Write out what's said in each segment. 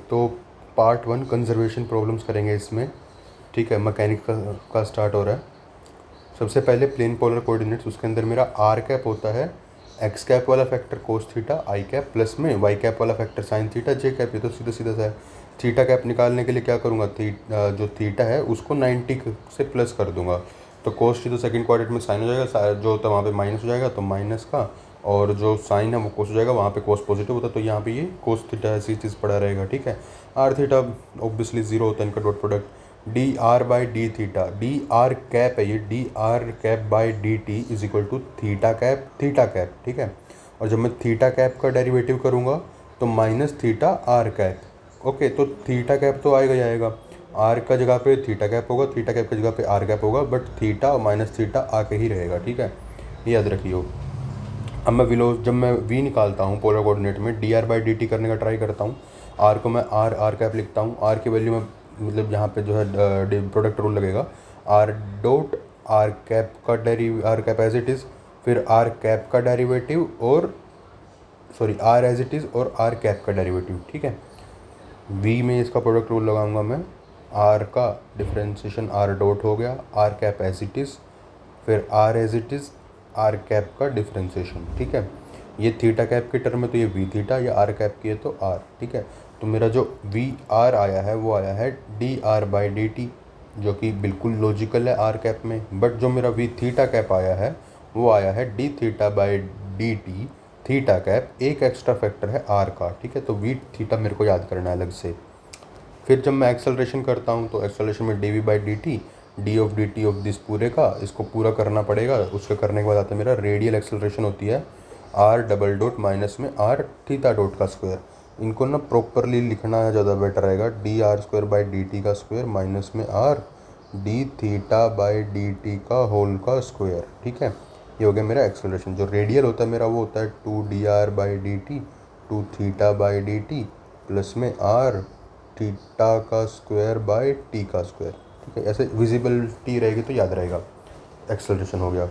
तो part 1 conservation problems करेंगे इसमें। ठीक है, मैकेनिक का स्टार्ट हो रहा है। सबसे पहले प्लेन पोलर कोऑर्डिनेट्स, उसके अंदर मेरा आर कैप होता है एक्स कैप वाला फैक्टर कोस थीटा आई कैप प्लस में वाई कैप वाला फैक्टर साइन थीटा जे कैप। ये तो सीधा सीधा सा है। थीटा कैप निकालने के लिए क्या करूँगा, जो थीटा है उसको 90 से प्लस कर दूंगा। तो कोस थीटा सेकंड क्वाड्रेंट में साइन हो जाएगा, जो तो वहाँ पे माइनस हो जाएगा, तो माइनस का, और जो साइन है वो कोस हो जाएगा, वहाँ पे कोस पॉजिटिव होता है, तो यहाँ पे ये कोस थीटा ऐसी चीज़ पड़ा रहेगा। ठीक है, आर थीटा ऑब्वियसली जीरो होता है, इनका dot product D R by D theta, D R cap है ये, D R cap by D T is equal to theta cap. ठीक है, और जब मैं थीटा कैप का डेरिवेटिव करूँगा तो minus theta R cap. Okay, तो थीटा कैप तो आएगा ही आएगा, आर का जगह पे थीटा कैप होगा, थीटा कैप की जगह पे आर कैप होगा, बट थीटा और माइनस थीटा आके ही रहेगा। ठीक है, ये याद रखिए। अब मैं जब मैं वी निकालता हूँ पोलर कोऑर्डिनेट में, D R by D T करने का ट्राई करता हूँ। आर को मैं आर कैप लिखता हूँ, आर की वैल्यू में मतलब यहाँ पे जो है प्रोडक्ट रूल लगेगा, आर डॉट आर कैप का R cap as it is, फिर आर कैप का डेरिवेटिव, और sorry R as it is और आर कैप का डेरिवेटिव। ठीक है, वी में इसका प्रोडक्ट रूल लगाऊंगा मैं, आर का डिफ्रेंशिएशन आर डॉट हो गया, R cap as it is, फिर R as it is R cap का डिफ्रेंशिएशन। ठीक है, ये थीटा कैप के टर्म में तो ये वी थीटा, या आर कैप की है तो आर। ठीक है, तो मेरा जो वी आर आया है वो आया है D R by D T, जो कि बिल्कुल लॉजिकल है आर कैप में। बट जो मेरा वी थीटा कैप आया है वो आया है D theta by D T theta cap, एक एक्स्ट्रा फैक्टर है आर का। ठीक है, तो वी थीटा मेरे को याद करना है अलग से। फिर जब मैं एक्सेलरेशन करता हूँ तो एक्सेलरेशन में D V by D T, D of this पूरे का, इसको पूरा करना पड़ेगा। उसके करने के बाद आता है मेरा रेडियल एक्सेलरेशन होती है आर डबल डॉट माइनस में आर थीटा डॉट का स्क्वायर। इनको ना प्रॉपरली लिखना ज़्यादा बेटर रहेगा, D R square by D T का स्क्वायर माइनस में R D theta by D T का होल का स्क्वायर। ठीक है, ये हो गया मेरा एक्सेलरेशन। जो रेडियल होता है मेरा वो होता है two D R by D T, two theta by D T plus में आर थीटा का स्क्वायर बाय टी का स्क्वायर। ठीक है, ऐसे विजिबिलिटी रहेगी तो याद रहेगा। एक्सेलरेशन हो गया।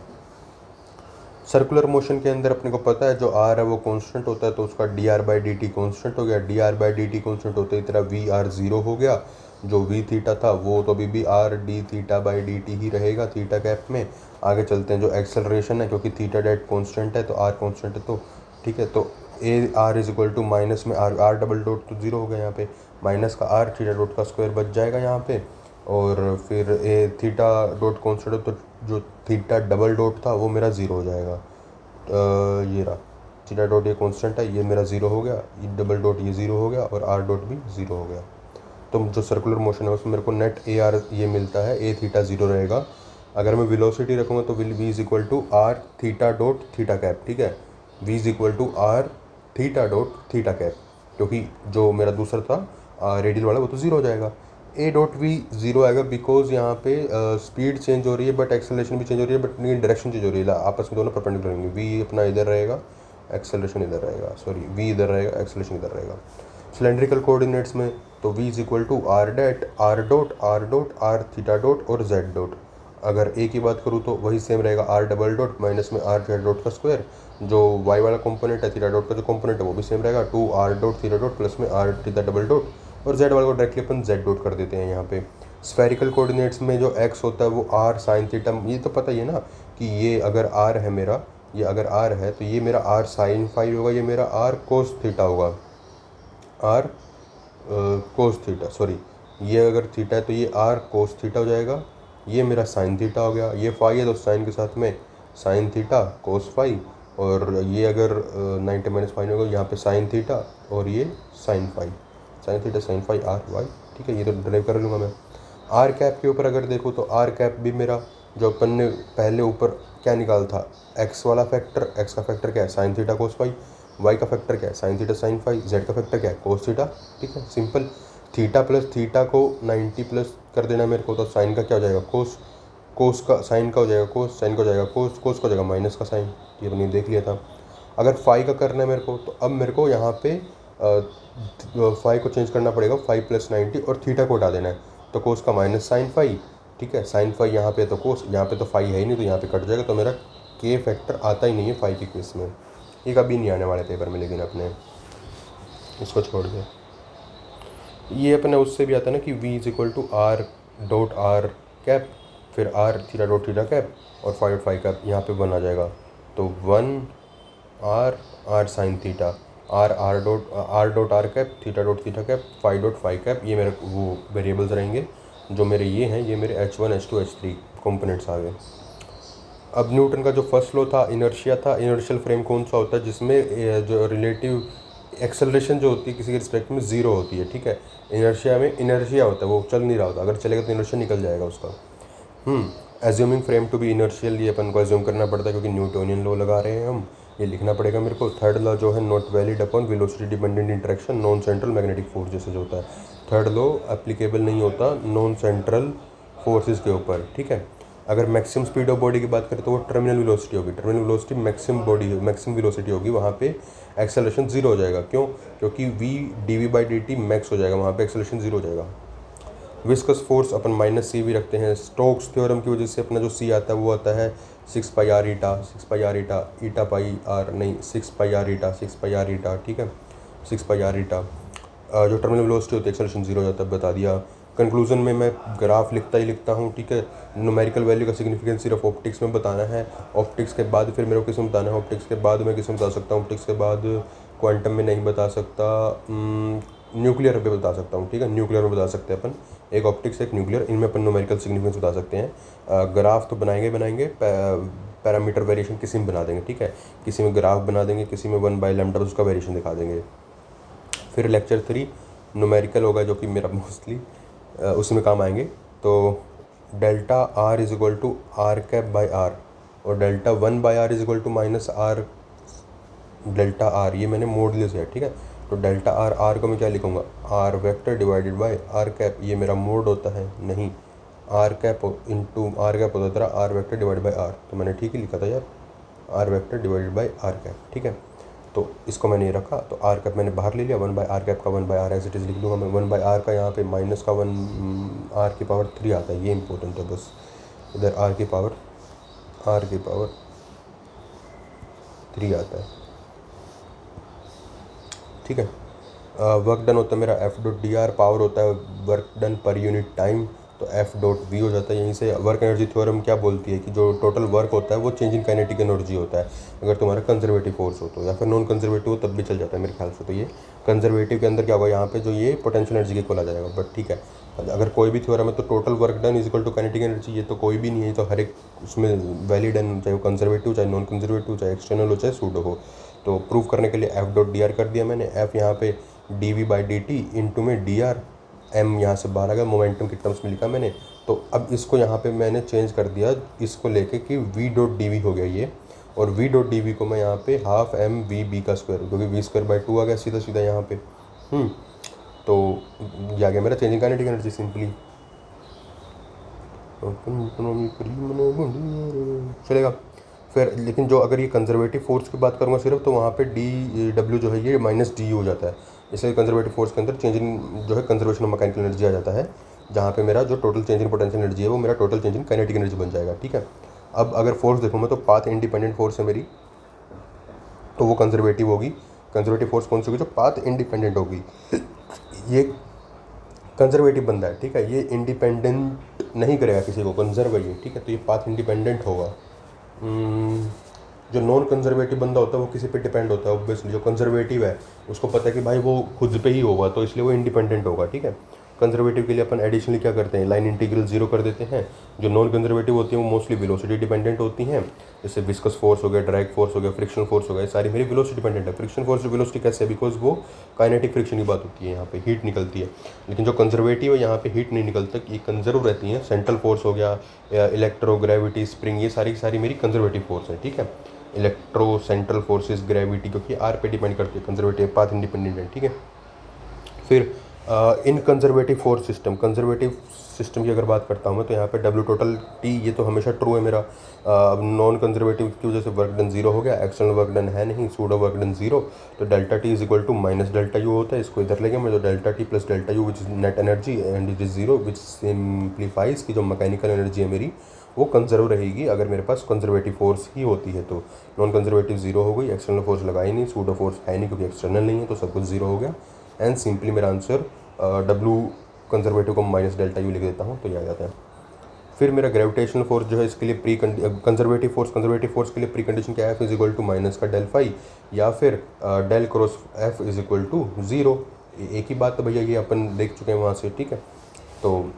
सर्कुलर मोशन के अंदर अपने को पता है जो आर है वो कांस्टेंट होता है, तो उसका D R by D T constant हो गया। D R by D T constant होते ही तेरा वी आर ज़ीरो हो गया। जो वी थीटा था वो तो अभी भी R D theta by D T ही रहेगा थीटा कैप में। आगे चलते हैं, जो एक्सेलरेशन है, क्योंकि थीटा डेट कॉन्स्टेंट है तो आर कॉन्स्टेंट है, तो ठीक है, तो A R is equal to minus में आर डबल डॉट तो जीरो हो गया यहाँ पे, माइनस का आर थीटा डॉट का स्क्वायर बच जाएगा यहाँ पे, और फिर ए थीटा डॉट कॉन्स्टेंट तो जो थीटा डबल डॉट था वो मेरा ज़ीरो हो जाएगा। ये रहा थीटा डॉट, ये कांस्टेंट है, ये मेरा ज़ीरो हो गया, ये डबल डॉट ये ज़ीरो हो गया, और आर डॉट भी ज़ीरो हो गया। तो जो सर्कुलर मोशन है उसमें मेरे को नेट ए आर ये मिलता है, ए थीटा ज़ीरो रहेगा। अगर मैं वेलोसिटी रखूँगा तो V is equal to R theta dot theta cap. ठीक है, V is equal to R theta dot theta cap, क्योंकि जो मेरा दूसरा था रेडियल वाला वो तो ज़ीरो हो जाएगा। ए डॉट वी ज़ीरो आएगा बिकॉज यहाँ पे स्पीड चेंज हो रही है, बट एक्सेलरेशन भी चेंज हो रही है, बट डायरेक्शन चेंज हो रही है, आपस में दोनों परपेंडिकुलर रहेंगे। वी अपना इधर रहेगा, एक्सेलरेशन इधर रहेगा, सॉरी वी इधर रहेगा, एक्सेलरेशन इधर रहेगा। सिलेंड्रिकल कोऑर्डिनेट्स में तो V is equal to R dot R theta dot और जेड डॉट। अगर ए की बात करूँ तो वही सेम रहेगा, आर डबल डॉट माइनस में आर थीटा डॉट का स्क्वायर। जो वाई वाला कंपोनेंट है थीटा डॉट का जो कंपोनेंट है वो भी सेम रहेगा, two R dot theta dot plus में आर थीटा डबल डॉट, और जेड वाले को डायरेक्टली अपन जेड डॉट कर देते हैं यहाँ पे। स्फेरिकल कोऑर्डिनेट्स में जो एक्स होता है वो आर साइन थीटा, ये तो पता ही है ना कि ये अगर आर है मेरा, ये अगर आर है तो ये मेरा आर साइन फाई होगा, ये मेरा आर कोस थीटा होगा, आर कोस थीटा, सॉरी ये अगर थीटा है तो ये आर कोस थीटा हो जाएगा, ये मेरा साइन थीटा हो गया। ये फाई है तो साइन के साथ में साइन थीटा कोस फाई, और ये अगर 90 माइनस फाई होगा यहाँ पे साइन थीटा, और ये sine phi, sine theta sine phi R Y. ठीक है, ये तो ड्राइव कर लूँगा मैं। आर कैप के ऊपर अगर देखूँ तो आर कैप भी मेरा, जो अपन ने पहले ऊपर क्या निकाला था, एक्स वाला फैक्टर, एक्स का फैक्टर क्या है sine theta cos phi, Y का फैक्टर क्या है sine theta sine phi, Z का फैक्टर क्या है कोस थीटा। ठीक है, सिंपल। थीटा प्लस थीटा को 90 प्लस कर देना मेरे को, तो साइन का क्या हो जाएगा कोस, कोस का साइन का हो जाएगा कोस, साइन का हो जाएगा कोस, कोस का हो जाएगा माइनस का साइन। ये अपने देख लिया था। अगर फाई का करना है मेरे को, तो अब मेरे को यहाँ पे फाई को चेंज करना पड़ेगा, फाई प्लस 90, और थीटा को हटा देना है, तो कोस का माइनस साइन फाई। ठीक है, साइन फाई यहाँ पे तो कोस, यहाँ पे तो फाई है ही नहीं, तो यहाँ पे कट जाएगा, तो मेरा के फैक्टर आता ही नहीं है फाई की केस में। ये कभी नहीं आने वाले पेपर में, लेकिन अपने इसको छोड़ दे। ये अपने उससे भी आता है ना कि v is equal to R dot R cap, फिर R theta dot theta cap और फाइव डॉट फाइव कैप, यहाँ पे 1 आ जाएगा। तो 1 R sine theta, R dot R cap, theta dot theta cap, five dot five cap, ये मेरे वो वेरिएबल्स रहेंगे जो मेरे ये हैं, ये मेरे H1 H2 H3 कंपोनेंट्स आ गए। अब न्यूटन का जो फर्स्ट लॉ था इनर्शिया था, इनर्शियल फ्रेम कौन सा होता है जिसमें जो रिलेटिव एक्सेलरेशन जो होती है किसी के रिस्पेक्ट में ज़ीरो होती है, ठीक है। इनर्शिया में इनर्शिया होता है, वो चल नहीं रहा होता, अगर चलेगा तो इनर्शिया निकल जाएगा उसका। Assuming frame to be inertial, ये अपन को एज्यूम करना पड़ता है क्योंकि न्यूटोनियन लॉ लगा रहे हैं हम, ये लिखना पड़ेगा मेरे को। थर्ड लॉ जो है not valid upon velocity dependent interaction non central magnetic force, जैसे जो होता है थर्ड लॉ एप्लीकेबल नहीं होता नॉन सेंट्रल फोर्सेस के ऊपर, ठीक है। अगर मैक्सिमम स्पीड ऑफ बॉडी की बात करें तो वो टर्मिनल वेलोसिटी होगी, टर्मिनल वेलोसिटी मैक्सिमम वेलोसिटी होगी, वहाँ पे एक्सेलरेशन जीरो हो जाएगा। क्यों? क्योंकि v dv by D T max हो जाएगा, वहाँ पे एक्सेलरेशन जीरो हो जाएगा। विस्कस फोर्स अपन माइनस सी भी रखते हैं, स्टोक्स थ्योरम की वजह से अपना जो सी आता है वो आता है 6 pi R eta, 6 pi R eta, eta pi R नहीं 6 pi R eta, 6 pi R ईटा, ठीक है, 6 पाई आर ईटा। जो टर्मिनल वेलोसिटी होती है एक्सेलरेशन जीरो हो जाता है, बता दिया। कंक्लूजन में मैं ग्राफ लिखता ही लिखता हूँ, ठीक है। न्यूमेरिकल वैल्यू का सिग्निफिकेंस सिर्फ ऑप्टिक्स में बताना है, ऑप्टिक्स के बाद फिर मेरे को किस में बताना है, ऑप्टिक्स के बाद मैं किस में बता सकता हूँ, ऑप्टिक्स के बाद क्वांटम में नहीं बता सकता, न्यूक्लियर पे बता सकता हूँ, ठीक है, न्यूक्लियर में बता सकते हैं अपन, एक ऑप्टिक्स एक न्यूक्लियर, इनमें अपन न्यूमेरिकल सिग्निफिकेंस बता सकते हैं। ग्राफ तो बनाएंगे पैरामीटर वेरिएशन किसी में बना देंगे, ठीक है, किसी में ग्राफ बना देंगे, किसी में 1 बाई लैम्डा उसका वेरिएशन दिखा देंगे। फिर लेक्चर 3 न्यूमेरिकल होगा जो कि मेरा मोस्टली उसी में काम आएंगे। तो delta R is equal to R cap by R और delta 1 by R is equal to minus R delta R, ये मैंने मॉडुलस है, ठीक है। तो डेल्टा आर, आर को मैं क्या लिखूँगा, R vector divided by R cap, ये मेरा मोड होता है नहीं, R cap into R cap होता था R vector divide by R, तो मैंने ठीक ही लिखा था यार, R vector divided by R cap, ठीक है। तो इसको मैंने ये रखा, तो आर कैप मैंने बाहर ले लिया, 1 बाई आर कैप का 1 by R as it is लिख लूँगा मैं। 1 बाई आर का यहाँ पे माइनस का 1 आर की पावर 3 आता है, ये इंपॉर्टेंट है बस, इधर आर की पावर 3 आता है, ठीक है। वर्क डन होता है मेरा F dot D R, power होता है work done per unit time, तो एफ डॉट वी हो जाता है। यहीं से वर्क एनर्जी थ्योरम क्या बोलती है कि जो टोटल वर्क होता है वो चेंज इन काइनेटिक एनर्जी होता है, अगर तुम्हारा कंजर्वेटिव फोर्स हो तो, या फिर नॉन कंजर्वेटिव हो तब भी चल जाता है मेरे ख्याल से। तो ये कंजर्वेटिव के अंदर क्या होगा, यहाँ पे जो ये पोटेंशियल एनर्जी के इक्वल आ जाएगा, बट ठीक है। अगर कोई भी थ्योरम है तो total work done is equal to kinetic energy, ये तो कोई भी नहीं है, तो हर एक उसमें वैलिड है, चाहे वो कंजर्वेटिव चाहे नॉन कंजर्वेटिव, चाहे एक्सटर्नल हो चाहे सूडो हो। तो प्रूव करने के लिए एफ डॉट डी आर कर दिया मैंने, एफ यहाँ पे D V by D T into में डी आर, एम यहाँ से बाहर आ गया, मोमेंटम के टर्म्स में लिखा मैंने। तो अब इसको यहाँ पे मैंने चेंज कर दिया इसको लेके कि वी डॉट डी वी हो गया ये, और वी डॉट डी वी को मैं यहाँ पे हाफ एम वी बी का स्क्वायर, क्योंकि वी स्क्वायर बाई 2 आ गया सीधा सीधा यहाँ पे। तो ये आ गया मेरा चेंजिंग काइनेटिक एनर्जी सिंपली, चलेगा। फिर लेकिन जो अगर ये कंजर्वेटिव फोर्स की बात करूँगा सिर्फ, तो वहाँ पे डी डब्ल्यू जो है ये माइनस डी हो जाता है, इसलिए कंजर्वेटिव फोर्स के अंदर चेंज इन जो है कंजर्वेशन ऑफ मैकेनिकल एनर्जी आ जाता है, जहाँ पे मेरा जो total change in potential energy है वो मेरा total change in kinetic energy बन जाएगा, ठीक है। अब अगर फोर्स देखूँ मैं तो पाथ इंडिपेंडेंट फोर्स है मेरी, तो वो कंजर्वेटिव होगी। कंजर्वेटिव फोर्स कौन सी होगी, जो पाथ इंडिपेंडेंट होगी, ये कंजर्वेटिव बंदा है, ठीक है, ये इंडिपेंडेंट नहीं करेगा किसी को, कंजर्व है ये, ठीक है, तो ये पाथ इंडिपेंडेंट होगा। जो नॉन कंजर्वेटिव बंदा होता है वो किसी पे डिपेंड होता है ऑब्वियसली, जो कंजर्वेटिव है उसको पता है कि भाई वो खुद पे ही होगा, तो इसलिए वो इंडिपेंडेंट होगा, ठीक है। कंजर्वेटिव के लिए अपन एडिशनली क्या करते हैं, लाइन इंटीग्रल जीरो कर देते हैं। जो नॉन कंजर्वेटिव होती हैं वो मोस्टली वेलोसिटी डिपेंडेंट होती हैं, जैसे विस्कस फोर्स हो गया, ड्रैग फोर्स हो गया, फ्रिक्शन फोर्स हो गया, सारी मेरी वेलोसिटी डिपेंडेंट है। फ्रिक्शन फोर्स और वेलोसिटी कैसे है, बिकॉज वो काइनेटिक फ्रिक्शन की बात होती है, यहाँ पे हीट निकलती है। लेकिन जो कंजर्वेटिव है यहाँ पे हीट नहीं निकलता, ये कंजर्व रहती हैं। सेंट्रल फोर्स हो गया, इलेक्ट्रो, ग्रेविटी, स्प्रिंग, ये सारी सारी मेरी कंजर्वेटिव फोर्स है, ठीक है। इलेक्ट्रो, सेंट्रल फोर्सेस, ग्रेविटी, क्योंकि आर पे डिपेंड करती है, कंजर्वेटिव पाथ इंडिपेंडेंट है, ठीक है। फिर इन conservative force system, conservative system की अगर बात करता हूँ मैं, तो यहाँ पे डब्ल्यू टोटल टी, ये तो हमेशा ट्रू है मेरा। अब नॉन कंजर्वेटिव की वजह से वर्क डन जीरो हो गया, एक्सटर्नल वर्क डन है नहीं, सूडो वर्क डन जीरो, तो delta T is equal to minus delta U होता है, इसको इधर लेंगे मैं, तो delta T plus delta U which is net energy and it is zero, which simplifies की जो मैकेनिकल एनर्जी है मेरी वो कंजर्व रहेगी अगर मेरे पास कंजर्वेटिव फोर्स ही होती है। तो नॉन कंजर्वेटिव जीरो हो गई, एक्सटर्नल फोर्स लगाई नहीं, सूडो फोर्स है नहीं क्योंकि एक्सटर्नल नहीं है, तो सब कुछ जीरो हो गया। एंड सिंपली मेरा आंसर डब्ल्यू कंजर्वेटिव को माइनस डेल्टा यू लिख देता हूँ तो ये आ जाता है। फिर मेरा ग्रेविटेशनल फोर्स जो है इसके लिए कंजर्वेटिव फोर्स के लिए प्री कंडीशन क्या है, F is equal to minus का डेल फाई या फिर del cross F is equal to zero. एक ही बात तो भैया ये अपन देख चुके हैं वहाँ से, ठीक है। तो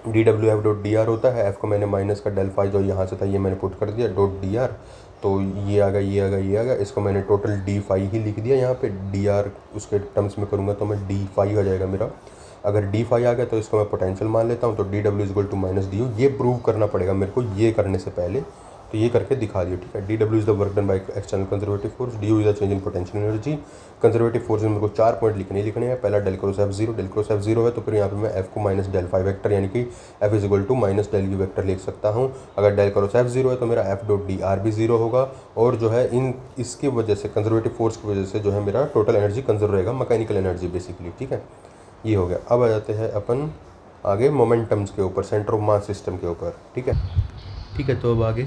D W F dot D R होता है, एफ को मैंने माइनस का डेल फाई जो यहाँ से था ये मैंने पुट कर दिया डॉट डी आर, तो ये आ गया ये आ गया ये आ गया। इसको मैंने टोटल डी फाई ही लिख दिया यहाँ पे, डी आर उसके टर्म्स में करूँगा तो मैं डी फाई आ जाएगा मेरा। अगर डी फाई आ गया तो इसको मैं पोटेंशियल मान लेता हूँ, तो D W equal to minus D U. ये प्रूव करना पड़ेगा मेरे को ये करने से पहले, तो ये करके दिखा दिया, ठीक है। D W is the work done by external conservative force, D you is the change in potential energy. Conservative force में मेरे को 4 पॉइंट लिखने हैं। पहला डेल क्रॉस एफ जीरो है, तो फिर यहाँ पे मैं एफ को माइनस डेल फाई वेक्टर यानी कि F is equal to minus del U vector लिख सकता हूँ। अगर डेल क्रॉस एफ जीरो है तो मेरा एफ डॉट डी आर भी जीरो होगा, और जो है इसकी वजह से कंजर्वेटिव फोर्स की वजह से जो है मेरा टोटल एनर्जी कंजर्व रहेगा, मैकेनिकल एनर्जी बेसिकली, ठीक है। ये हो गया। अब आ जाते हैं अपन आगे मोमेंटम्स के ऊपर, सेंटर ऑफ मास सिस्टम के ऊपर, ठीक है। तो अब आगे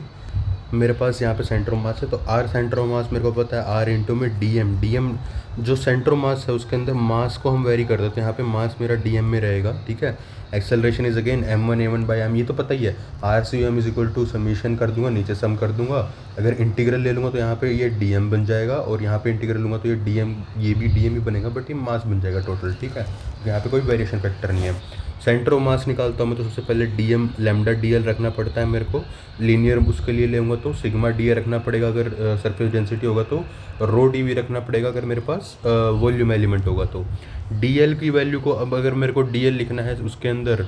मेरे पास यहाँ पे सेंटर ऑफ मास है, तो आर सेंटर ऑफ मास मेरे को पता है आर इंटू में डी एम जो सेंटर ऑफ मास है उसके अंदर मास को हम वेरी कर देते हैं, यहाँ पे मास मेरा डी एम में रहेगा, ठीक है। एक्सेलरेशन इज अगेन m1 ये तो पता ही है, R C M is equal to summation कर दूंगा, नीचे सम कर दूंगा। अगर इंटीग्रल ले लूँगा तो यहाँ पे ये डी एम बन जाएगा, और यहाँ पे इंटीग्रल लूँगा तो ये डी एम, ये भी डी एम ही बनेगा, बट ये मास बन जाएगा टोटल, ठीक है। यहाँ पे कोई वेरिएशन फैक्टर नहीं है। सेंटर ऑफ मास निकालता हूँ मैं, तो सबसे पहले D M lambda D L रखना पड़ता है मेरे को, लीनियर उसके लिए लेंगे तो सिग्मा डी ए रखना पड़ेगा, अगर सरफेस डेंसिटी होगा तो रो डी वी रखना पड़ेगा, अगर मेरे पास वॉल्यूम एलिमेंट होगा तो। डी एल की वैल्यू को अब अगर मेरे को डी एल लिखना है उसके अंदर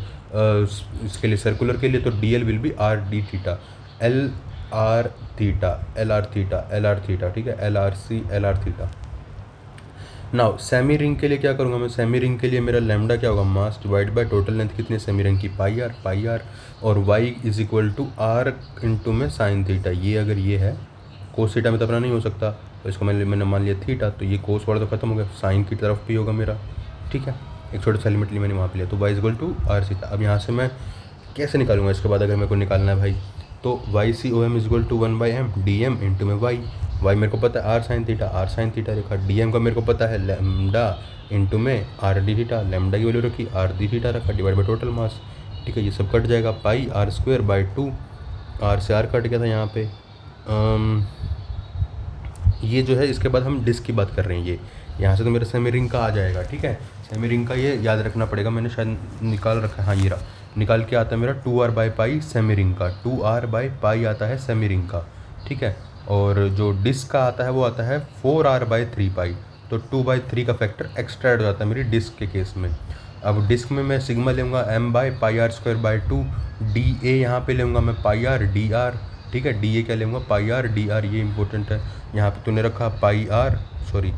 इसके लिए सर्कुलर के लिए, तो D L will be R D theta, L R theta, ठीक है, L R C L R theta. Now semi ring के लिए क्या करूँगा मैं, सेमी रिंग के लिए मेरा लैम्डा क्या होगा, mass divide by total length कितनी है सेमी रिंग की, पाई आर, और Y is equal to R into में साइन थीटा। ये अगर ये है कोस थीटा में तो अपना नहीं हो सकता, तो इसको मैंने मान लिया थीटा, तो ये कोस वाला तो खत्म हो गया, साइन की तरफ भी होगा मेरा, ठीक है। एक छोटा सा एलिमेंट मैंने वहाँ पे लिया, तो Y is equal to R theta. अब यहाँ से मैं कैसे निकालूंगा इसके बाद, अगर मेरे को निकालना है भाई, तो Y C O M is equal to 1/m D M into में वाई मेरे को पता है आर साइन थीटा लिखा, डी एम का मेरे को पता है लैम्डा इंटू में आर डी थीटा, लैम्डा की वैल्यू रखी, आर डी थीटा रखा, डिवाइड बाई टोटल मास, ठीक है। ये सब कट जाएगा, pi R square by 2, R से आर कट गया था यहाँ पे। ये जो है इसके बाद हम डिस्क की बात कर रहे हैं, ये यहाँ से तो मेरा सेमी रिंग का आ जाएगा, ठीक है। सेमी रिंग का ये याद रखना पड़ेगा, मैंने शायद निकाल रखा है, हाँ ये रहा, निकाल के आता है मेरा 2r by pi semi ring का, 2r बाई पाई आता है सेमी रिंग का, ठीक है। और जो डिस्क का आता है वो आता है 4r बाई 3 पाई, तो 2/3 का फैक्टर एक्स्ट्रा ऐड हो जाता है मेरी डिस्क के केस में। अब डिस्क में मैं सिग्मा लूँगा m by pi R square by 2, D A यहाँ पर लूँगा मैं पाई आर डी आर, ठीक है। डी ए क्या लूँगा पाई आर डी आर, ये इंपॉर्टेंट है। यहाँ पे तूने रखा pi R sorry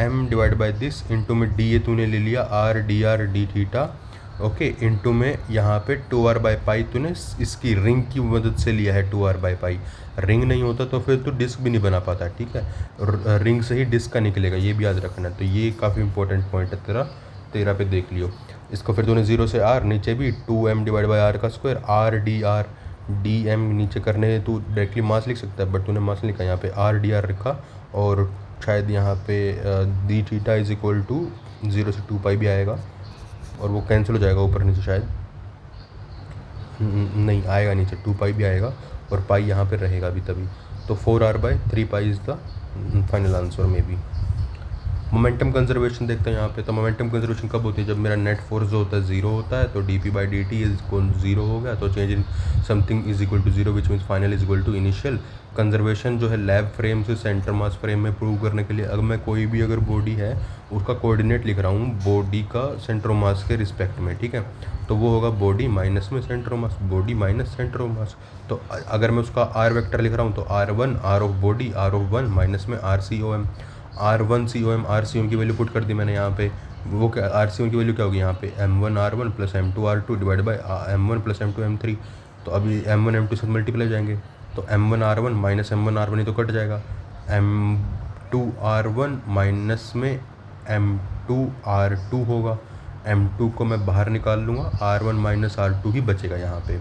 m divide by this, into में डी ए तूने ले लिया R D theta, okay, into में यहाँ पे 2r बाई पाई तूने इसकी रिंग की मदद से लिया है, 2r बाई पाई। रिंग नहीं होता तो फिर तो डिस्क भी नहीं बना पाता, ठीक है। रिंग से ही डिस्क का निकलेगा, ये भी याद रखना। तो ये काफ़ी इंपॉर्टेंट पॉइंट है तेरा पे देख लियो इसको। फिर तूने 0 से r, नीचे भी 2m डिवाइड बाई आर का स्क्वायर, आर डी एम नीचे करने तू डायरेक्टली मास लिख सकता है, बट तूने मास लिखा, यहाँ पे आर डी आर रखा, और शायद यहाँ पे D theta is equal to 0 से 2 पाई भी आएगा, और वो कैंसिल हो जाएगा ऊपर नीचे, शायद नहीं आएगा, नीचे 2 पाई भी आएगा, और पाई यहाँ पे रहेगा अभी तभी। तो 4r by 3 pi is the final answer may be. Momentum conservation देखते हैं यहाँ पे। तो मोमेंटम कंजर्वेशन कब होती है, जब मेरा नेट फोर्स जो होता है जीरो होता है, तो D P by D T is equal zero हो गया, तो change in something is equal to zero, which means final is equal to initial. Conservation जो है लैब फ्रेम से सेंटर मास फ्रेम में प्रूव करने के लिए, अगर मैं कोई भी अगर बॉडी है उसका कोऑर्डिनेट लिख रहा हूँ बॉडी का सेंटर मास के रिस्पेक्ट में, ठीक है, तो वो होगा बॉडी माइनस में centre mass, body minus centre mass. तो अगर मैं उसका आर वेक्टर लिख रहा हूँ तो r1 R of body, R of 1 minus में R C O M, R1 COM, R C O M की वैल्यू पुट कर दी मैंने यहाँ पे। वो क्या आर सी ओम की वैल्यू क्या होगी यहाँ पे, M1 R1 plus M2 R2 divide by M1 plus M2 M3। तो अभी M1 M2 से मल्टीप्लाई हो जाएंगे, तो M1 R1 minus M1 R1 ही तो कट जाएगा, M2 R1 माइनस में M2 R2 होगा, M2 को मैं बाहर निकाल लूँगा, R1 माइनस R2 ही बचेगा यहाँ पे।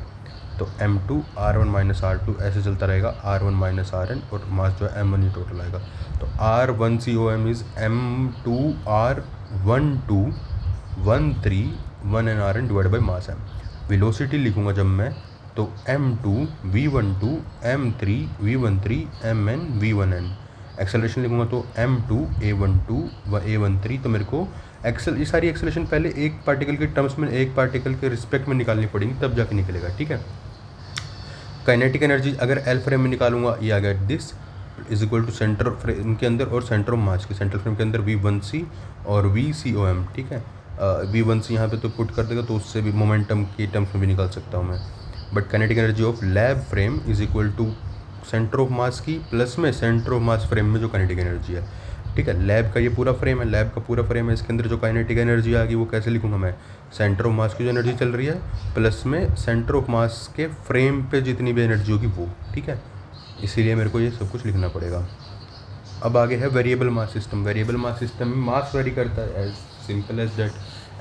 तो M2 R1 माइनस R2 ऐसे चलता रहेगा, R1 माइनस Rn, और मास जो है M1 ही टोटल आएगा। तो R1 COM is M2 R12 1 nRn divide by mass m। Velocity लिखूँगा जब मैं तो m2 v12 m3 v13 mn v1n। Acceleration लिखूँगा तो m2 a12 व a13। तो मेरे को ये सारी एक्सेलरेशन पहले एक पार्टिकल के टर्म्स में, एक पार्टिकल के रिस्पेक्ट में निकालनी पड़ेगी, तब जाके निकलेगा, ठीक है। काइनेटिक एनर्जी अगर एल फ्रेम में निकालूंगा, ये आ गया this is equal to centre frame के अंदर और सेंटर ऑफ मास के, सेंटर फ्रेम के अंदर v1c और vcom, ठीक है। v1c यहाँ पे तो पुट कर देगा, तो उससे भी मोमेंटम के टर्म्स में भी निकाल सकता हूँ मैं। But kinetic energy of lab frame is equal to centre of mass की प्लस में सेंटर ऑफ मास फ्रेम में जो काइनेटिक एनर्जी है, ठीक है। लैब का ये पूरा फ्रेम है, लैब का पूरा फ्रेम है, इसके अंदर जो काइनेटिक एनर्जी आ गई वो कैसे लिखूँगा मैं, सेंटर ऑफ मास की जो एनर्जी चल रही है प्लस में सेंटर ऑफ मास के फ्रेम पे जितनी भी एनर्जी होगी वो, ठीक है। इसीलिए मेरे को ये सब कुछ लिखना पड़ेगा। अब आगे है variable mass system. Variable mass system में मास वेरी करता है, as simple as that.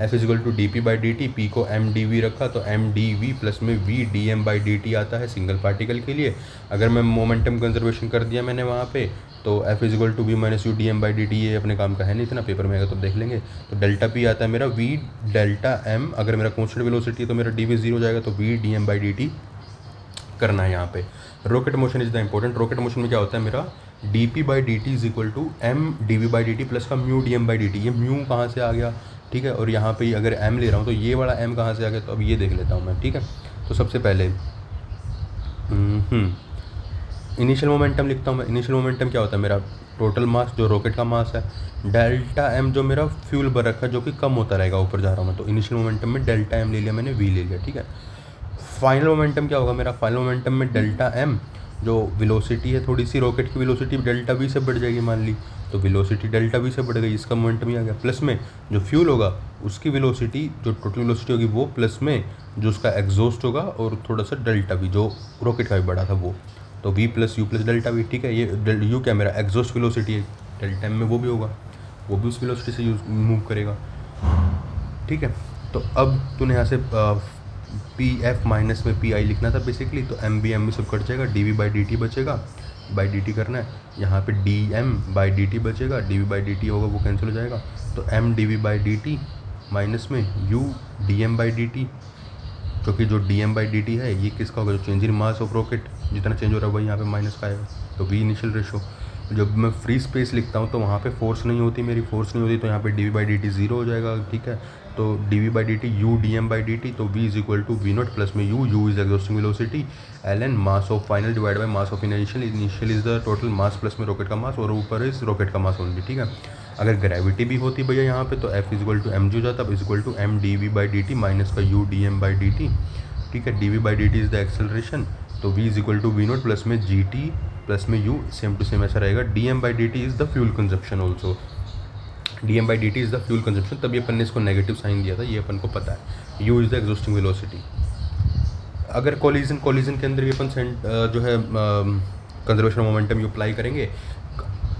F is equal to D P by D T, P को एम डी वी रखा तो एम डी वी प्लस में V D M by D T आता है single particle के लिए। अगर मैं मोमेंटम कंजर्वेशन कर दिया मैंने वहाँ पे, तो F is equal to V minus U D M by D T, ये अपने काम का है नहीं, इतना पेपर में आएगा तो देख लेंगे। तो डेल्टा पी आता है मेरा वी डेल्टा एम, अगर मेरा कॉन्स्टेंट वेलोसिटी है तो मेरा डी वी जीरो हो जाएगा, तो V D M by D T करना है यहाँ पे। Rocket motion is the important. Rocket motion में क्या होता है मेरा, d P by D T is equal to M D V by D T plus का mu d M by D T. ये म्यू कहाँ से आ गया, ठीक है, और यहाँ पे अगर एम ले रहा हूँ तो ये वाला एम कहाँ से आ गया, तो अब ये देख लेता हूँ मैं, ठीक है। तो सबसे पहले इनिशियल मोमेंटम लिखता हूँ मैं। इनिशियल मोमेंटम क्या होता है मेरा, टोटल मास जो रॉकेट का मास है, डेल्टा एम जो मेरा फ्यूल भर रखा है जो कि कम होता रहेगा, ऊपर जा रहा हूँ मैं, तो इनिशियल मोमेंटम में डेल्टा एम ले लिया मैंने, वी ले लिया, ठीक है। फाइनल मोमेंटम क्या होगा मेरा, फाइनल मोमेंटम में डेल्टा एम जो वेलोसिटी है, थोड़ी सी रॉकेट की वेलोसिटी डेल्टा वी से बढ़ जाएगी मान ली, तो वेलोसिटी डेल्टा वी से बढ़ गई, इसका मोमेंटम ही आ गया। प्लस में जो फ्यूल होगा उसकी वेलोसिटी, जो टोटल वेलोसिटी होगी वो, प्लस में जो उसका एग्जॉस्ट होगा और थोड़ा सा डेल्टा वी जो रॉकेट का भी बढ़ा था वो, तो V plus U plus delta V, ठीक है। ये यू क्या मेरा एग्जॉस्ट वेलोसिटी है, डेल्टा एम में वो भी होगा, वो भी उस वेलोसिटी से यूज मूव करेगा, ठीक है। तो अब तूने यहाँ से पी एफ माइनस में पी आई लिखना था बेसिकली, तो एम बी एम में सब कट जाएगा, d V by D T बचेगा, बाई डी टी करना है, यहाँ पे d M by D T बचेगा, d V by D T होगा वो कैंसिल हो जाएगा, तो M D V by D T minus में u D M by D T, क्योंकि जो d M by D T है ये किसका होगा, जो change in mass of rocket जितना चेंज हो रहा है वही यहाँ पे माइनस का आएगा, तो वी इनिशियल रेशो। जब मैं फ्री स्पेस लिखता हूँ तो वहाँ पे फोर्स नहीं होती, मेरी फोर्स नहीं होती, तो यहाँ पे D V by D T zero हो जाएगा, ठीक है। तो d V by D T u D M by D T, तो V is equal to V naught plus में u is exhausting velocity, L N mass of final divide by mass of initial. Initial is the total mass plus में rocket का mass, और ऊपर is rocket का मास only, ठीक है। अगर gravity भी होती भैया यहाँ पे, तो F is equal to M G हो जाता, अब is equal to M D V by D T minus का u D M by D T, ठीक है। D V by D T is the acceleration, तो V is equal to V naught plus में G T plus में u, same to same ऐसा रहेगा। D M by D T is the fuel consumption also, D M by D T is the fuel consumption, तब ये अपन ने इसको negative sign दिया था, ये अपन को पता है। You is the exhausting velocity. अगर कोलिजन के अंदर भी अपन जो है कंजर्वेशन मोमेंटम यू अप्लाई करेंगे,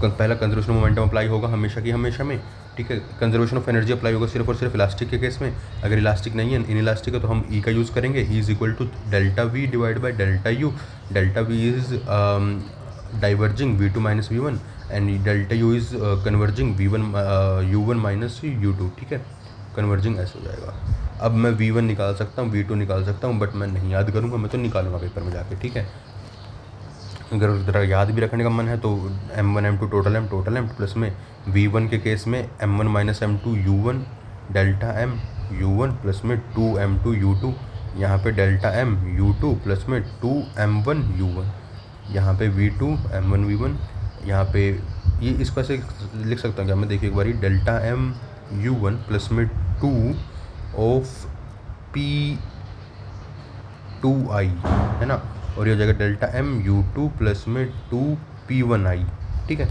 पहला कंजर्वेशन मोमेंटम अप्लाई होगा हमेशा की हमेशा में, ठीक है। कंजर्वेशन ऑफ एनर्जी अप्लाई होगा सिर्फ और सिर्फ इलास्टिक के केस में। अगर इलास्टिक नहीं है, इन इलास्टिक है, तो हम ई का यूज़ करेंगे, E is equal to delta V divide by delta U. Delta V is diverging V two minus V one, and delta U is converging V one U one minus U two, ठीक है। Converging ऐसे हो जाएगा। अब मैं we one निकाल सकता हूँ, वी टू निकाल सकता हूँ, बट मैं नहीं याद करूँगा, मैं तो निकालूंगा पेपर में जाके, ठीक है। अगर ज़रा याद भी रखने का मन है तो m1 m2 total m plus में v1 के केस में m1 minus m2 u1 delta m u1 plus में 2 m2 u2, यहाँ पे डेल्टा m u2 प्लस में 2 m1 u1, यहाँ पे v2 m1 v1, यहाँ पे ये इसको ऐसे लिख सकता हूँ क्या मैं, देखिए एक बारी, डेल्टा m u1 प्लस में 2 ऑफ p2i है ना, और ये हो जाएगा delta M U two plus में 2 p1i, ठीक है,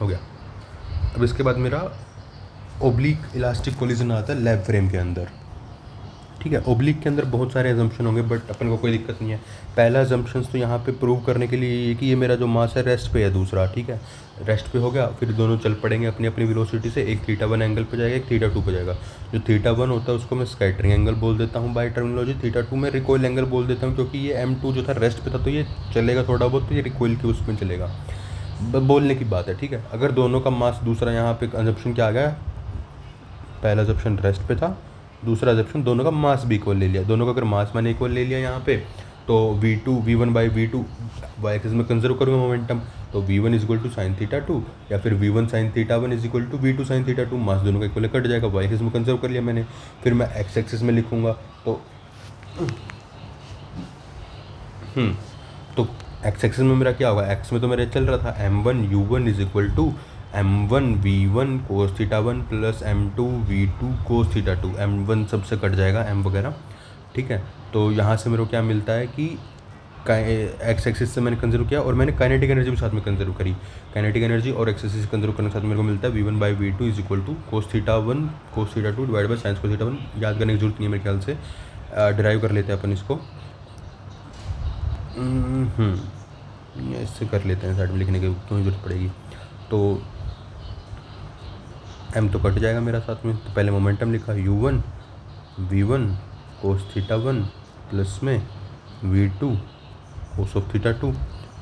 हो गया। अब इसके बाद मेरा ओब्लिक इलास्टिक कोलिजन आता है लैब फ्रेम के अंदर, ठीक है। ओब्लिक के अंदर बहुत सारे एजम्पशन होंगे, बट अपन को कोई दिक्कत नहीं है। पहला एजम्पशन तो यहाँ पे प्रूव करने के लिए ये कि ये मेरा जो मास है रेस्ट पे है, दूसरा, ठीक है, रेस्ट पे हो गया, फिर दोनों चल पड़ेंगे अपनी अपनी वेलोसिटी से, एक θ1 एंगल पे जाएगा, एक θ2 पे जाएगा। जो θ1 होता है उसको मैं स्कैटरिंग एंगल बोल देता हूँ बाय टर्मिनोलॉजी, θ2 में रिकॉइल एंगल बोल देता हूँ, क्योंकि ये m2 जो था रेस्ट पे था तो ये चलेगा थोड़ा बहुत, तो ये रिकॉइल के उसमें चलेगा, बोलने की बात है, ठीक है। अगर दोनों का मास दूसरा, यहाँ पे कंजप्शन क्या आ गया, पहला ऑप्शन रेस्ट पे था, दूसरा ऑप्शन दोनों का मास भी इक्वल ले लिया। दोनों का अगर मास मैंने इक्वल ले लिया यहाँ पे, तो v1 by v2 Y axis में कंजर्व करूँगा मोमेंटम, तो v1 is equal to sine theta 2 या फिर v1 sine theta 1 is equal to v2 sine theta 2, mass दोनों का इक्वल कट जाएगा, वाई एक्सिस में कंजर्व कर लिया मैंने। फिर मैं एक्स एक्सिस में लिखूँगा तो एक्स एक्सिस में मेरा क्या होगा, एक्स में तो मेरा चल रहा था m1 u1 is equal to m1 v1 cos theta 1 plus m2 v2 cos theta 2, m1 सबसे कट जाएगा m वगैरह, ठीक है। तो यहाँ से मेरे को क्या मिलता है कि एक्स एक्सिस से मैंने कंजर्व किया और मैंने काइनेटिक एनर्जी भी साथ में कंजर्व करी, काइनेटिक एनर्जी और एक्स एक्सिस कंजर्व करने के साथ मेरे को मिलता है v1 by v2 is equal to cos theta 1 cos theta 2 divide by sines cos theta 1। याद करने की जरूरत नहीं है मेरे ख्याल से, डिराइव कर लेते हैं अपन इसको, इससे कर लेते हैं, साइड में लिखने की क्यों जरूरत पड़ेगी। तो m तो कट जाएगा मेरा साथ में, तो पहले मोमेंटम लिखा u1 v1 cos theta 1 plus में v2 cos of theta 2,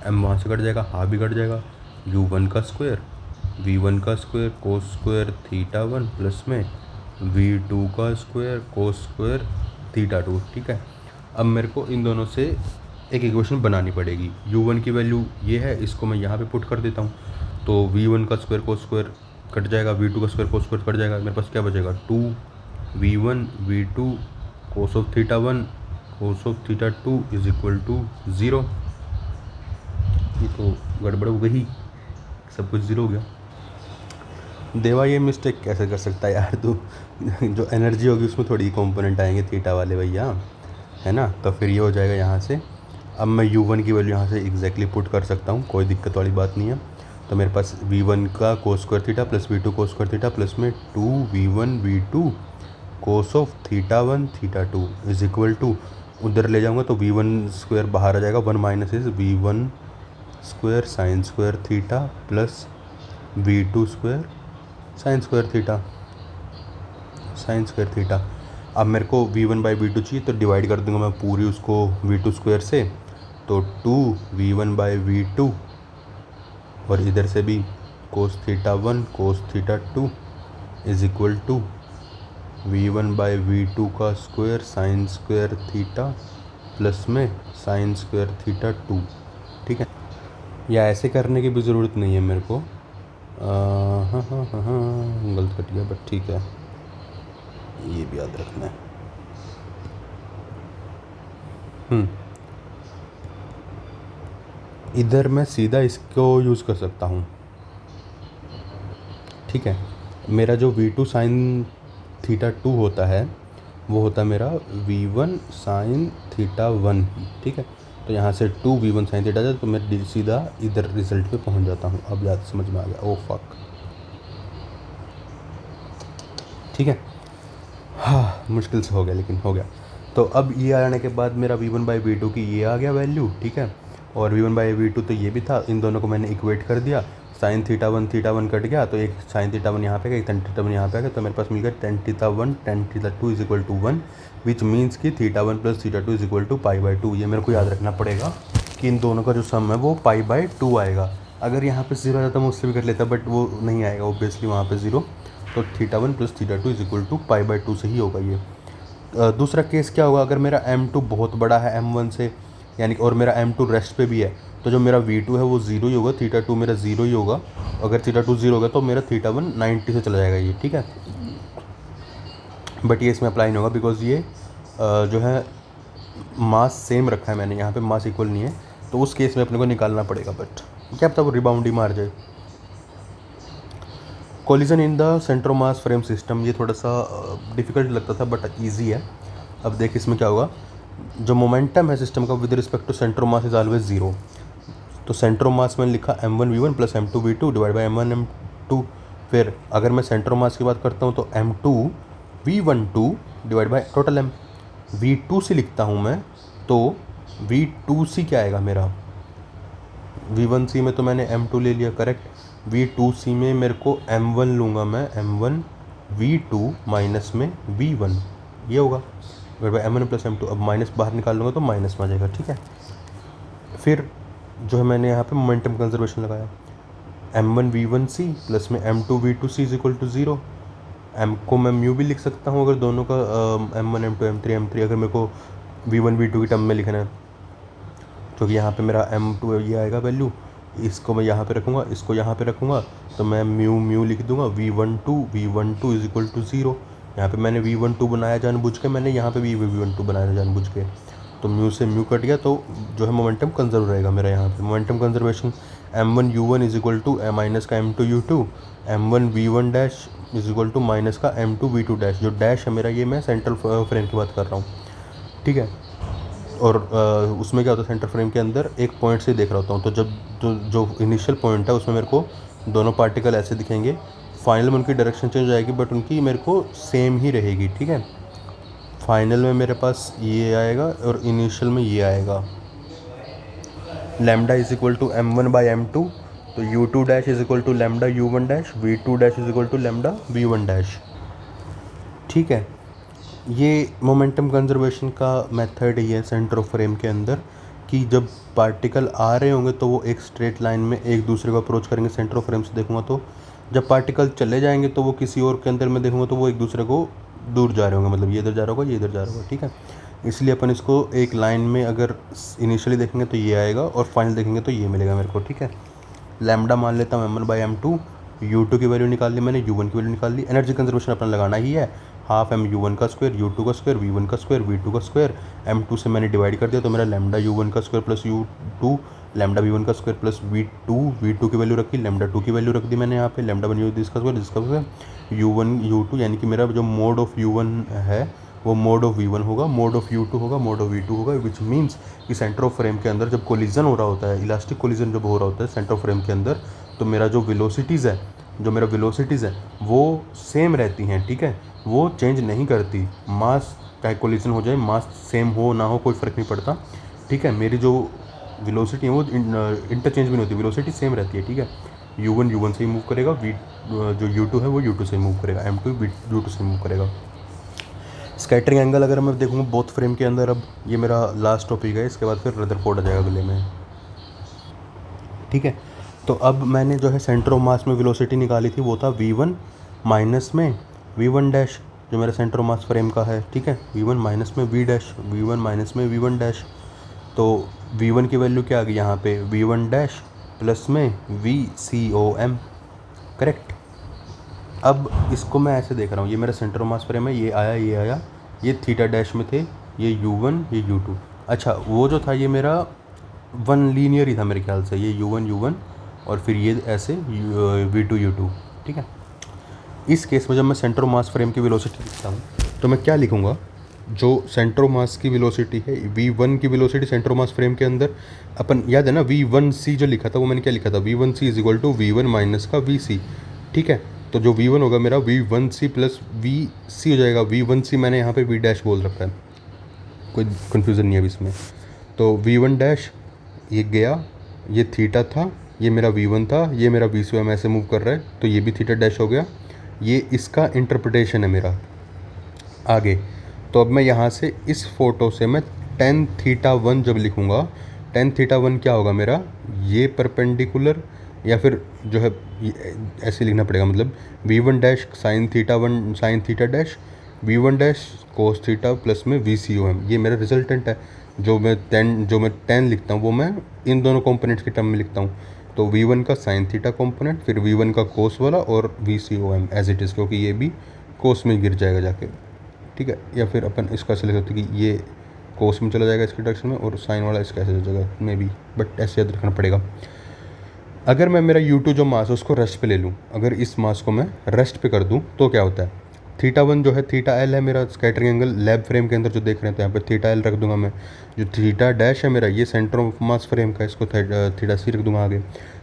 m वहाँ से कट जाएगा, हाफ भी कट जाएगा, u1 का स्क्वायर v1 का स्क्वायर कोस स्क्वायर थीटा 1 प्लस में v2 का स्क्वायर कोस स्क्वायर थीटा 2, ठीक है। अब मेरे को इन दोनों से एक इक्वेशन बनानी पड़ेगी। u1 की वैल्यू ये है, इसको मैं यहाँ पे पुट कर देता हूँ, तो v1 का स्क्वायर कोस स्क्वायर कट जाएगा, v2 का स्क्वायर कोस स्क्वायर कट जाएगा, मेरे पास क्या बचेगा 2v1 v2 cos of theta 1 cos of theta 2 is equal to 0। ये तो गड़बड़ हो गई, सब कुछ ज़ीरो हो गया। देवा ये मिस्टेक कैसे कर सकता है यार तू, जो एनर्जी होगी उसमें थोड़ी कंपोनेंट आएंगे थीटा वाले भैया, है ना। तो फिर ये हो जाएगा यहाँ से, अब मैं u1 की वैल्यू यहाँ से एग्जैक्टली पुट कर सकता हूँ, कोई दिक्कत वाली बात नहीं है। तो मेरे पास v1 का cos square theta plus v2 cos square theta plus में 2v1 v2 cos of theta 1 theta 2 is equal to, उधर ले जाऊँगा तो v1 स्क्वायर बाहर आ जाएगा, 1 minus is v1 square sine square theta plus v2 square sine square theta. अब मेरे को v1 बाई v2 चाहिए, तो डिवाइड कर दूंगा मैं पूरी उसको v2 स्क्वायर से, तो 2v1 बाई v2 और इधर से भी cos theta 1 cos theta 2 is equal to v1 by v2 का square sine square theta plus में साइन स्क्वायर थीटा 2, ठीक है। या ऐसे करने की भी ज़रूरत नहीं है मेरे को, हाँ गलत कट गया, बट ठीक है, ये भी याद रखना है। इधर मैं सीधा इसको यूज़ कर सकता हूँ, ठीक है। मेरा जो v2 साइन थीटा 2 होता है वो होता है मेरा v1 साइन थीटा 1, ठीक है। तो यहाँ से 2v1 साइन थीटा जाए तो मैं सीधा इधर रिजल्ट पे पहुँच जाता हूँ। अब याद समझ में आ गया, ओ फक, ठीक है। हाँ मुश्किल से हो गया लेकिन हो गया। तो अब ये आने के बाद मेरा v1 बाई v2 की ये आ गया वैल्यू, ठीक है। और v1 बाई v2 तो ये भी था, इन दोनों को मैंने इक्वेट कर दिया, साइन थीटा 1 कट गया, तो एक साइन थीटा 1 यहाँ पे गया, एक टेन थीटा 1 यहाँ पे आ गया, तो मेरे पास मिल गया tan theta 1 tan theta 2 is equal to 1, which means कि theta 1 plus theta 2 is equal to pi by 2। ये मेरे को याद रखना पड़ेगा कि इन दोनों का जो सम है वो पाई बाई 2 आएगा। अगर यहाँ पे 0 आ जाता मैं उससे भी कर लेता, बट वो नहीं आएगा ऑब्वियसली वहाँ पे 0, तो theta 1 plus theta 2 is equal to pi by 2 से ही होगा ये। दूसरा केस क्या होगा, अगर मेरा m2 बहुत बड़ा है m1 से, यानी और मेरा m2 रेस्ट पे भी है, तो जो मेरा v2 है वो 0 ही होगा, थीटा 2 मेरा 0 ही होगा। अगर थीटा 2 0 होगा तो मेरा थीटा 1 90 से चला जाएगा ये, ठीक है। बट ये इसमें अप्लाई नहीं होगा बिकॉज ये जो है मास सेम रखा है मैंने, यहाँ पे मास इक्वल नहीं है, तो उस केस में अपने को निकालना पड़ेगा, बट क्या पता वो रिबाउंड ही मार जाए। Collision in the centre mass frame system, ये थोड़ा सा डिफ़िकल्ट लगता था बट ईजी है। अब देख इसमें क्या होगा, जो मोमेंटम है सिस्टम का with respect to centre mass is always 0। तो सेंट्रो मास मैंने लिखा m1 v1 plus m2 v2 divide by m1 m2। फिर अगर मैं सेंट्रो मास की बात करता हूँ तो m2 v12 divide by total m, v2c लिखता हूँ मैं, तो v2c क्या आएगा मेरा, v1c में तो मैंने m2 ले लिया करेक्ट, v2c में मेरे को m1 लूँगा मैं, m1 v2 माइनस में v1 ये होगा divide by m1 plus m2। अब माइनस बाहर निकाल लूँगा तो माइनस में आ जाएगा, ठीक है। फिर जो है मैंने यहाँ पे मोमेंटम कंजर्वेशन लगाया, m1 v1c प्लस में m2 v2c is equal to 0, M को मैं म्यू भी लिख सकता हूँ अगर दोनों का M1 M2 M3 अगर मेरे को V1 V2 की टर्म में लिखना है, क्योंकि यहाँ पे मेरा M2 ये आएगा वैल्यू, इसको मैं यहाँ पे रखूँगा, इसको यहाँ पे रखूँगा, तो मैं म्यू लिख दूँगा V12 इज इक्वल टू 0। यहाँ पे मैंने V12 बनाया जानबूझ के, मैंने यहाँ पे भी V12 बनाया जानबूझ के, तो म्यू से म्यू कट गया, तो जो है मोमेंटम कंजर्व रहेगा मेरा यहाँ पे। Momentum conservation M1 U1 is equal to minus का M2 U2, M1 V1 dash is equal to minus का M2 V2 डैश। जो डैश है मेरा ये मैं सेंट्रल फ्रेम की बात कर रहा हूँ, ठीक है। और उसमें क्या होता है, सेंटर फ्रेम के अंदर एक पॉइंट से देख रहा होता हूँ, तो जब जो इनिशियल पॉइंट है उसमें मेरे को दोनों पार्टिकल ऐसे दिखेंगे, फाइनल में उनकी डायरेक्शन चेंज हो जाएगी बट उनकी मेरे को सेम ही रहेगी, ठीक है। फाइनल में मेरे पास ये आएगा और इनिशियल में ये आएगा। Lambda is equal to M1 by M2, तो U2 dash is equal to lambda U1 dash, V2 dash is equal to lambda V1 dash, ठीक है। ये मोमेंटम कंजर्वेशन का मेथड ही है सेंटर ऑफ फ्रेम के अंदर, कि जब पार्टिकल आ रहे होंगे तो वो एक स्ट्रेट लाइन में एक दूसरे को अप्रोच करेंगे, सेंटर ऑफ फ्रेम से देखूंगा तो। जब पार्टिकल चले जाएंगे तो वो किसी और के अंदर में देखूंगा तो वो एक दूसरे को दूर जा रहे होंगे, मतलब ये इधर जा रहा होगा, ये इधर जा रहा होगा, ठीक है। इसलिए अपन इसको एक लाइन में अगर इनिशियली देखेंगे तो ये आएगा और फाइनल देखेंगे तो ये मिलेगा मेरे को, ठीक है। लैम्डा मान लेता हूँ M1 बाई M2, U2 की वैल्यू निकाल ली मैंने, U1 की वैल्यू निकाल ली। एनर्जी कंजर्वेशन अपना लगाना ही है, हाफ M U1 का स्क्वायर, U2 का स्क्वायर, V1 का स्क्वायर, V2 का स्क्वायर, M2 से मैंने डिवाइड कर दिया तो मेरा लैम्डा U1 का square plus U2 lambda V1 का स्क्वायर प्लस V2 की वैल्यू रखी, लैम्डा 2 की वैल्यू रख दी मैंने यहाँ पे, लैम्डा 1 U इसका स्क्वायर U1 U2, यानी कि मेरा जो मोड ऑफ U1 है वो मोड ऑफ V1 होगा, मोड ऑफ U2 होगा, मोड ऑफ V2 होगा, विच मीन्स कि सेंटर ऑफ फ्रेम के अंदर जब कोलिजन हो रहा होता है, इलास्टिक कोलिजन जब हो रहा होता है सेंटर ऑफ फ्रेम के अंदर, तो मेरा जो वेलोसिटीज़ है वो सेम रहती हैं, ठीक है, वो चेंज नहीं करती। मास चाहे कोलिजन हो जाए, मास सेम हो ना हो कोई फ़र्क नहीं पड़ता, ठीक है। मेरी जो वेलोसिटी है वो इंटरचेंज भी नहीं होती, वेलोसिटी सेम रहती है, ठीक है। U1 U1 से ही मूव करेगा, जो U2 है वो U2 से मूव करेगा, M2 U2 से मूव करेगा। स्कैटरिंग एंगल अगर मैं देखूँगा बोथ फ्रेम के अंदर, अब ये मेरा लास्ट टॉपिक है, इसके बाद फिर रदरफोर्ड आ जाएगा अगले में, ठीक है। तो अब मैंने जो है सेंटर ऑफ मास में वेलोसिटी निकाली थी वो था V1 माइनस में V1 डैश, जो मेरा सेंटर ऑफ मास फ्रेम का है, ठीक है। V1 माइनस में V डैश, V1 माइनस में V1 डैश, तो V1 की वैल्यू क्या आ गई यहाँ पे, V1 डैश प्लस में VCOM, करेक्ट। अब इसको मैं ऐसे देख रहा हूँ, ये मेरा सेंटर ऑफ मास फ्रेम है, ये आया, ये थीटा डैश में थे, ये U1 ये U2। अच्छा, वो जो था ये मेरा वन लीनियर ही था मेरे ख्याल से, ये U1 और फिर ये ऐसे V2 U2, ठीक है। इस केस में जब मैं सेंटर ऑफ मास फ्रेम की वेलोसिटी लिखता हूँ तो मैं क्या लिखूँगा, जो सेंटर ऑफ मास की वेलोसिटी है, V1 की velocity centre of mass frame के अंदर, अपन याद है ना V1C जो लिखा था, वो मैंने क्या लिखा था, V1C is equal to V1 minus का VC, ठीक है। तो जो V1 होगा मेरा V1C प्लस VC हो जाएगा। V1C मैंने यहाँ पे V डैश बोल रखा है, कोई कन्फ्यूज़न नहीं है अभी इसमें। तो V1 डैश ये गया, ये थीटा था, ये मेरा V1 था, ये मेरा VCOM ऐसे मूव कर रहा है, तो ये भी थीटा डैश हो गया। ये इसका इंटरप्रिटेशन है मेरा आगे। तो अब मैं यहाँ से इस फोटो से मैं tan θ1 जब लिखूँगा, tan θ1 क्या होगा मेरा, ये परपेंडिकुलर, या फिर जो है ऐसे लिखना पड़ेगा, मतलब V1 dash sine theta dash, V1 dash cos theta plus में VCOM, ये मेरा रिजल्टेंट है। जो मैं tan लिखता हूँ वो मैं इन दोनों कंपोनेंट्स के टर्म में लिखता हूँ। तो V1 का साइन थीटा कंपोनेंट, फिर V1 का कोस वाला और VCOM एज इट इज़, क्योंकि ये भी कोस में गिर जाएगा जाके, ठीक है। या फिर अपन इसका ऐसे लिख सकते हैं कि ये कोस में चला जाएगा इसके डायरेक्शन में और साइन वाला इसका ऐसे हो जाएगा मे बी, बट ऐसे याद रखना पड़ेगा। अगर मैं मेरा U2 जो मास है उसको रेस्ट पे ले लूँ, अगर इस मास को मैं रेस्ट पे कर दूँ तो क्या होता है, θ1 जो है θL है मेरा स्कैटरिंग एंगल लैब फ्रेम के अंदर जो देख रहे हैं, तो यहाँ पे θL रख दूंगा मैं। जो थीटा डैश है मेरा, ये सेंटर ऑफ मास फ्रेम का, इसको θC रख दूंगा आगे।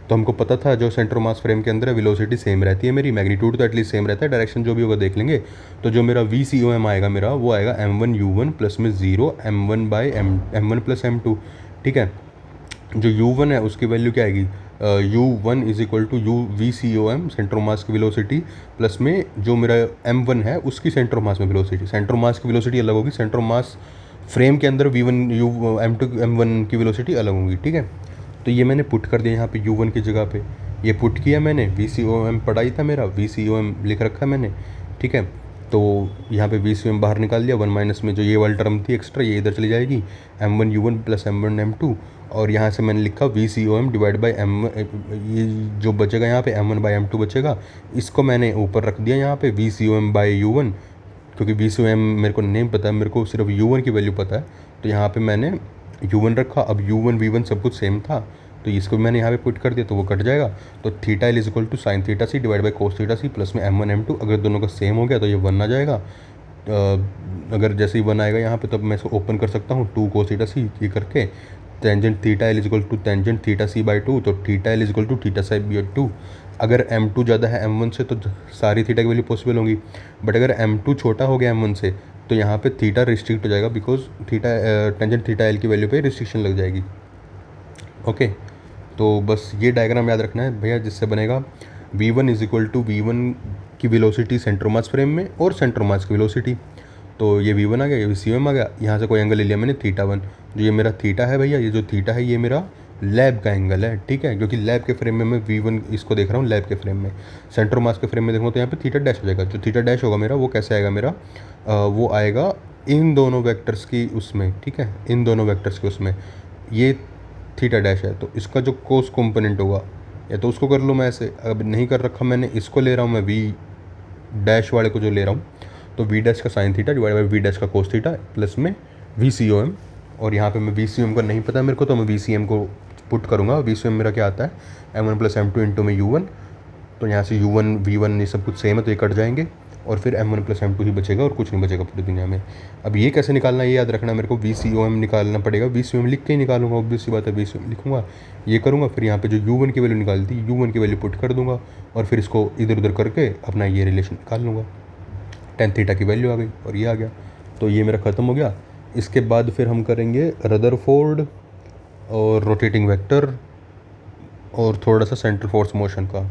तो हमको पता था जो सेंटर ऑफ मास फ्रेम के अंदर है वेलोसिटी सेम रहती है मेरी, मैग्नीट्यूड तो एटलीस्ट सेम रहता है, डायरेक्शन जो भी होगा देख लेंगे। तो जो मेरा VCOM आएगा मेरा, वो आएगा M1 U1 प्लस में 0 M1 by M1 plus M2, ठीक है। जो U1 है उसकी वैल्यू क्या आएगी, U1 is equal to VCOM centre of mass की वेलोसिटी प्लस में जो मेरा M1 है उसकी सेंटर ऑफ मास में वेलोसिटी। सेंटर ऑफ मास की वेलोसिटी अलग होगी, सेंटर ऑफ मास फ्रेम के अंदर M2 M1 की वेलोसिटी अलग होगी, ठीक है। तो ये मैंने पुट कर दिया यहाँ पे U1 की जगह पे, ये पुट किया मैंने, VCOM पढ़ाई था मेरा, VCOM लिख रखा है मैंने, ठीक है। तो यहाँ पे VCOM बाहर निकाल दिया, 1 माइनस में जो ये वाली टर्म थी एक्स्ट्रा ये इधर चली जाएगी, M1U1 प्लस M1 M2, और यहाँ से मैंने लिखा VCOM डिवाइड बाई M, ये जो बचेगा यहाँ पे M1 बाई M2 बचेगा, इसको मैंने ऊपर रख दिया यहाँ पे VCOM बाई U1, क्योंकि VCOM मेरे को नहीं पता है, मेरे को सिर्फ U1 की वैल्यू पता है, तो यहाँ पे मैंने U1 रखा। अब U1 V1 सब कुछ सेम था, तो इसको मैंने यहाँ पे पुट कर दिया, तो वो कट जाएगा। तो theta L is equal to sine theta C divide by cos theta C plus में M1 M2, अगर दोनों का सेम हो गया तो ये 1 आ जाएगा। अगर जैसे ही 1 आएगा यहाँ पे, तब मैं इसको ओपन कर सकता हूँ 2 कोस थीटा सी ये करके, tangent theta L is equal to tangent theta C by 2, तो theta L is equal to theta C by 2। अगर M2 ज़्यादा है M1 से तो सारी थीटा की वैल्यू पॉसिबल होंगी, बट अगर M2 छोटा हो गया M1 से तो यहाँ पे थीटा रिस्ट्रिक्ट हो जाएगा, because theta tangent theta L की वैल्यू पे रिस्ट्रिक्शन लग जाएगी। ओके, तो बस ये डायग्राम याद रखना है भैया, जिससे बनेगा V1 is equal to V1 की वेलोसिटी सेंटर मास फ्रेम में और सेंटर मास की वेलोसिटी। तो ये V1 आ गया, ये VCOM आ गया, यहाँ से कोई एंगल ले लिया मैंने θ1, जो ये मेरा थीटा है भैया, ये जो थीटा है ये मेरा लैब का एंगल है, ठीक है, क्योंकि लैब के फ्रेम में मैं V1 इसको देख रहा हूँ लैब के फ्रेम में। सेंटर मास के फ्रेम में देखूँ तो यहाँ पे थीटा डैश हो जाएगा, जो थीटा डैश होगा मेरा वो कैसे आएगा मेरा, वो आएगा इन दोनों वेक्टर्स की उसमें, ठीक है, इन दोनों वेक्टर्स के उसमें ये थीटा डैश है, तो इसका जो कोस कंपोनेंट होगा, या तो उसको कर लूँ मैं ऐसे, अब नहीं कर रखा मैंने, इसको ले रहा हूँ मैं V डैश वाले को जो ले रहा हूँ, तो V डैश का sine theta divide by V dash का कोस थीटा प्लस में VCOM, और यहाँ पे मैं VCOM का नहीं पता मेरे को, तो मैं VCM को पुट करूँगा। VCOM मेरा क्या आता है, M1 प्लस M2 इंटू में U1, तो यहाँ से U1 V1 ये सब कुछ सेम है तो ये कट जाएंगे, और फिर M1 प्लस M2 ही बचेगा और कुछ नहीं बचेगा पूरी दुनिया में। अब ये कैसे निकालना है ये याद रखना, मेरे को VCOM निकालना पड़ेगा, VCOM लिख के ही निकालूंगा, ऑब्वियस सी बात है, VCOM लिखूंगा, ये करूँगा, फिर यहाँ पे जो U1 की वैल्यू निकाली थी U1 की वैल्यू पुट कर दूँगा, और फिर इसको इधर उधर करके अपना ये रिलेशन निकाल लूँगा, tan थीटा की वैल्यू आ गई और ये आ गया, तो ये मेरा ख़त्म हो गया। इसके बाद फिर हम करेंगे रदरफोर्ड और रोटेटिंग वेक्टर और थोड़ा सा सेंटर फोर्स मोशन का।